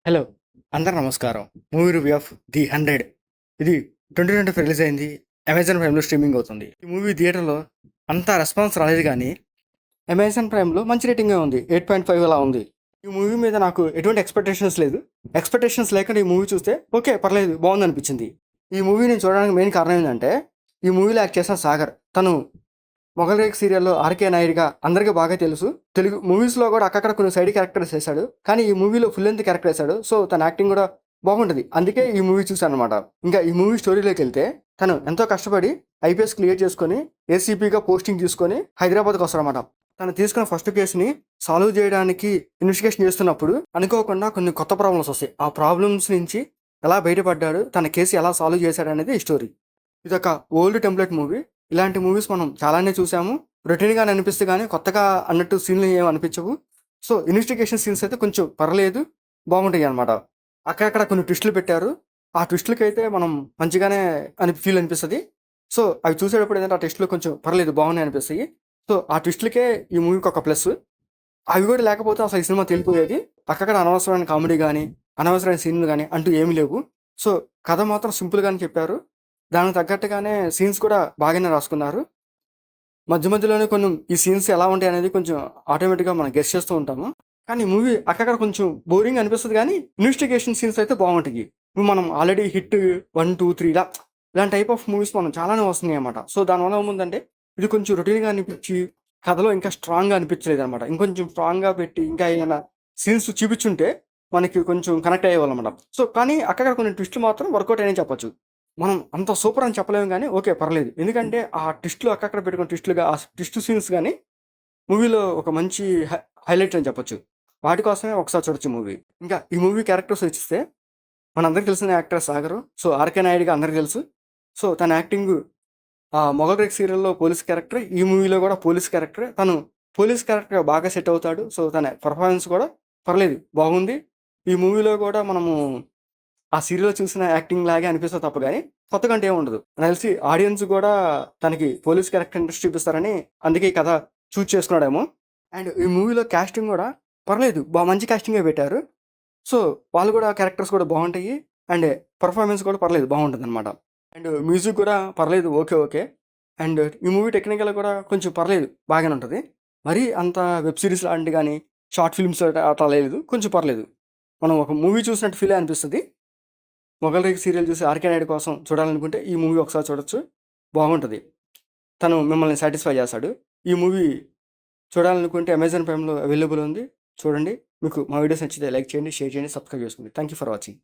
Hello! అందరికి నమస్కారం. Movie review of 'the 100' ఇది 2020 రిలీజ్ అయింది. అమెజాన్ ప్రైమ్‌లో స్ట్రీమింగ్ అవుతుంది. ఈ మూవీ థియేటర్‌లో అంత రెస్పాన్స్ రాలేదు గానీ, అమెజాన్ ప్రైమ్‌లో మంచి రేటింగే ఉంది. 8.5 అలా ఉంది. ఈ మూవీ మీద నాకు ఎటువంటి ఎక్స్‌పెక్టేషన్స్ లేదు. ఎక్స్‌పెక్టేషన్స్ లేకుండా ఈ మూవీ చూస్తే ఓకే. పర్లేదు బావుందనిపించింది. ఈ మూవీ నేను చూడడానికి మెయిన్ కారణం ఏంటంటే, ఈ మూవీలో యాక్ట్ చేసిన సాగర్. తను 'మొగల్ రేక్' సీరియల్‌లో 'ఆర్‌కే నాయుడుగా' అందరికీ బాగా తెలుసు. తెలుగు మూవీస్‌లో కూడా అక్కడక్కడ కొన్ని సైడ్ క్యారెక్టర్స్ చేశాడు. కానీ ఈ మూవీలో ఫుల్ లెంగ్త్ క్యారెక్టర్ చేశాడు. సో, తన యాక్టింగ్ కూడా బాగుంటది. అందుకే ఈ మూవీ చూశాననమాట. ఇంకా ఈ మూవీ స్టోరీలోకెళ్తే తను ఎంతో కష్టపడి ఐపీఎస్ క్లియర్ చేసుకొని, ఏసీపీగా పోస్టింగ్ తీసుకొని హైదరాబాద్‌కి వస్తాడనమాట. తను తీసుకున్న ఫస్ట్ కేస్‌ని సాల్వ్ చేయడానికి ఇన్వెస్టిగేషన్ చేస్తున్నప్పుడు అనుకోకుండా కొన్ని కొత్త ప్రాబ్లమ్స్ వస్తాయి. ఆ ప్రాబ్లమ్స్ నుంచి ఎలా బయటపడ్డాడు, తన కేసు ఎలా సాల్వ్ చేశాడనేది ఈ స్టోరీ. ఇదొక ఓల్డ్ టెంప్లెట్ మూవీ. ఇలాంటి మూవీస్ మనం చాలానే చూసాము. రొటీన్‌గానే అనిపిస్తే గానీ, కొత్తగా అన్నట్టు సీన్‌లు ఏమి అనిపించవు. సో, ఇన్వెస్టిగేషన్ సీన్స్ అయితే కొంచెం పర్లేదు, బాగుంటాయనమాట. అక్కడక్కడ కొన్ని ట్విస్టులు పెట్టారు. ఆ ట్విస్టులకైతే మనం మంచిగానే ఫీల్ అనిపిస్తది. సో, అవి చూసేటప్పుడు ఏంటంటే, ఆ ట్విస్టులు కొంచెం పర్లేదు బాగున్నాయి అనిపిస్తాయి. సో, ఆ ట్విస్టులకే ఈ మూవీకి ఒక ప్లస్. అవి కూడా లేకపోతే అసలు ఈ సినిమా తెలిపోయేది. అక్కడక్కడ అనవసరమైన కామెడీ గానీ, అనవసరమైన సీన్‌లు గానీ అంటూ ఏమీ లేవు. సో, కథ మాత్రం సింపుల్‌గానే చెప్పారు. దానికి తగ్గట్టుగానే సీన్స్ కూడా బాగానే రాసుకున్నారు. మధ్య మధ్యలోనే కొన్ని ఈ సీన్స్ ఎలా ఉంటాయనేది కొంచెం ఆటోమేటిక్‌గా మనం గెస్ చేస్తూ ఉంటాము. కానీ మూవీ అక్కడక్కడ కొంచెం బోరింగ్ అనిపిస్తది గానీ, ఇన్వెస్టిగేషన్ సీన్స్ అయితే బాగుంటాయి. ఇప్పుడు మనం ఆల్రెడీ హిట్ 1, 2, 3 ఇలాంటి టైప్ ఆఫ్ మూవీస్ మనం చాలానే వస్తున్నాయన్నమాట. సో, దానివల్ల ఏముందంటే ఇది కొంచెం రొటీన్‌గా అనిపించి, కథలో ఇంకా స్ట్రాంగ్‌గా అనిపించలేదన్నమాట. ఇంకొంచెం స్ట్రాంగ్‌గా పెట్టి ఇంకా ఏమైనా సీన్స్ చూపించుంటే మనకి కొంచెం కనెక్ట్ అయ్యేవాళ్ళమన్నమాట. సో, కానీ అక్కడక్కడ కొన్ని ట్విస్టులు మాత్రం వర్కౌట్ అయినాయని చెప్పొచ్చు. మనం అంత సూపర్ అని చెప్పలేము గానీ, ఓకే. పర్లేదు. ఎందుకంటే, ఆ ట్విస్ట్‌లు అక్కడక్కడ పెట్టుకున్న ట్విస్ట్‌లుగా ఆ ట్విస్ట్ సీన్స్ గాని, మూవీలో ఒక మంచి హైలైట్ అని చెప్పొచ్చు. వాటి కోసమే ఒకసారి చూడొచ్చు మూవీ. ఇంకా ఈ మూవీ క్యారెక్టర్స్ వచ్చిస్తే, మనందరికి తెలిసిన యాక్టర్ సాగరు. సో, 'ఆర్‌కే నాయుడుగా' అందరికి తెలుసు. సో, తన యాక్టింగు 'మొగల్ రేక్' సీరియల్‌లో పోలీస్ క్యారెక్టరే. ఈ మూవీలో కూడా పోలీస్ క్యారెక్టరే. తను పోలీస్ క్యారెక్టర్‌గా బాగా సెట్ అవుతాడు. సో, తన పెర్ఫార్మెన్స్ కూడా పర్లేదు బాగుంది. ఈ మూవీలో కూడా మనము ఆ సీరియల్‌లో చూసిన యాక్టింగ్ లాగే అనిపిస్తది తప్ప గానీ, కొత్తగా అంటే ఏమి ఉండదు. నాకు తెలిసి ఆడియన్స్ గూడా తనకి పోలీస్ క్యారెక్టర్ ఇంట్రెస్ట్ చూపిస్తారని అందుకే ఈ కథ చూజ్ చేసుకున్నాడేమో. అండ్ ఈ మూవీలో కాస్టింగ్ గూడా పర్లేదు. మంచి కాస్టింగే పెట్టారు. సో, వాళ్ళు గూడా క్యారెక్టర్స్ కూడా బావుంటాయి. అండ్ పెర్ఫార్మెన్స్ కూడా పర్లేదు బావుంటదనమాట. అండ్ మ్యూజిక్ కూడా పర్లేదు ఓకే. ఓకే. అండ్ ఈ మూవీ టెక్నికల్‌గా కూడా కొంచెం పర్లేదు బాగానే ఉంటది. మరీ అంత వెబ్ సీరీస్ లాంటి గాని, షార్ట్ ఫిల్మ్స్ అట్లా లేదు. కొంచెం పర్లేదు. మనం ఒక మూవీ చూసినట్టు ఫీలే అనిపిస్తది. 'మొగల్ రేక్' సీరియల్ చూసి 'ఆర్‌కే నాయుడు' కోసం చూడాలనుకుంటే ఈ మూవీ ఒకసారి చూడొచ్చు. బాగుంటది. తను మిమ్మల్ని సాటిస్ఫై చేస్తాడు. ఈ మూవీ చూడాలనుకుంటే అమెజాన్ ప్రైమ్‌లో అవైలబుల్ ఉంది. చూడండి. మీకు మా వీడియోస్ నచ్చితే లైక్ చేయండి, షేర్ చేయండి, సబ్స్క్రైబ్ చేసుకోండి. Thank you for watching.